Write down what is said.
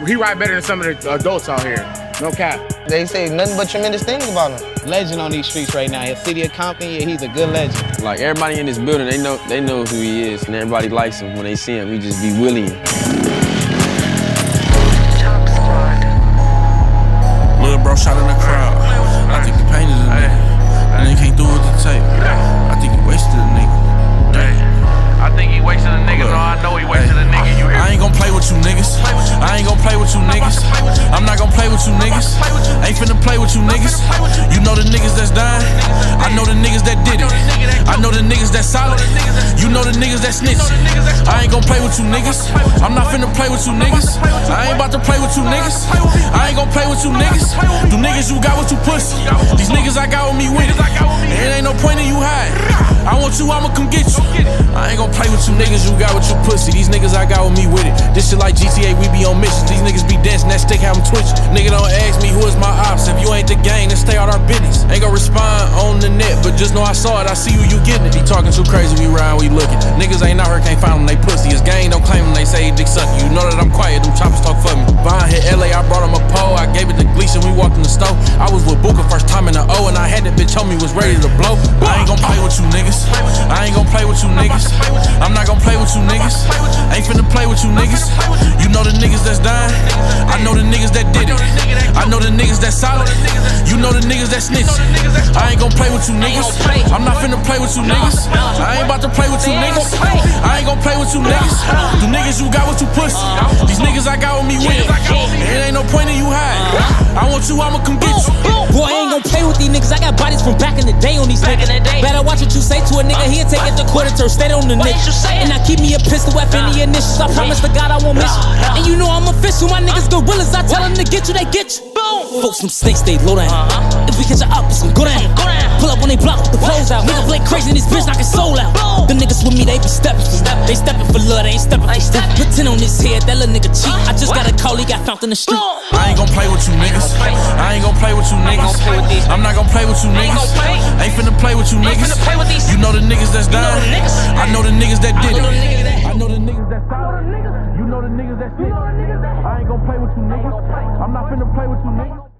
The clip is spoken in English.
He ride better than some of the adults out here. No cap. They say nothing but tremendous things about him. Legend on these streets right now. City of Compton, yeah, he's a good legend. Like everybody in this building, they know who he is, and everybody likes him. When they see him, he just be willing. Little bro shot in the crowd. I think he painted a nigga. And he can't do it with the tape. I think he wasted a nigga. I think he wasted a nigga. No, I know he wasted a nigga. You hear I ain't gon' play with you niggas. I ain't gon' play with you niggas. I'm not gon' play with you niggas. Ain't finna play with you niggas. You know the niggas that's dying. I know the niggas that did it. I know the niggas that solid. You know the niggas that snitch. I ain't gon' play with you niggas. I'm not finna play with you niggas. I ain't about to play with you niggas. I ain't gon' play with you niggas. You niggas you got what you pussy. These niggas I got with me with it. It ain't no point in you hiding. I want you, I'ma come get you. I ain't gon' play with you niggas, you got with your pussy. These niggas I got with me with it. This shit like GTA, we be on missions. These niggas be dancing, that stick have them twitching. Nigga don't ask me who is my ops. If you ain't the gang, then stay out our business. Ain't gon' respond on the net, but just know I saw it, I see you getting it. He talking too crazy, we ride, we looking. Niggas ain't out here, can't find them, they pussy. His gang don't claim them, they say he dick sucking. You know that I'm quiet, them choppers talk for me. Behind hit LA, I brought him a pole. I gave it to Gleason, we walked in the store. I was with Booker first time in the O, and I had that bitch on me, was ready to blow. I ain't gon' play with you niggas. I ain't gon' play with you niggas. I'm not gon' play with you niggas. Ain't finna play with you niggas. You know the niggas that's dying. I know the niggas that did it. I know the niggas that solid. You know the niggas that snitch. I ain't gon' play with you niggas. I'm not finna play with you niggas. I ain't about to play with you niggas. I ain't gon' play with you niggas. The niggas you got with you pussy. These niggas I got with me with it. It ain't no point in you hiding. I want you, I'ma come get you. Boy, I ain't gon' play with these niggas. I got bodies from back in the day on these niggas. Better watch what you say to a nigga. He'll take it to court and turn state on the nigga. And I keep me a pistol after any initials. I promise to God I won't miss you. And you know I'm official. My niggas gorillas. I tell them to get you, they get you. Folks from snakes, they low down. If we catch her up, it's gon' go down. Pull up when they block the clothes out. Nigga play crazy in this bitch, knock his soul out. The niggas with me, they be steppin'. They steppin' for love, they ain't steppin' for step. Put 10 on his head, that little nigga cheat. I just got a call, he got found in the street. I ain't gon' play with you niggas. I ain't gon' play with you niggas. I'm not gon' play with you niggas. Ain't finna play with you niggas. You know the niggas that's dying. I know the niggas that did it. I know the niggas that solid. You know the niggas that snitch. I ain't gon' play with you niggas. I'm not finna play with you niggas.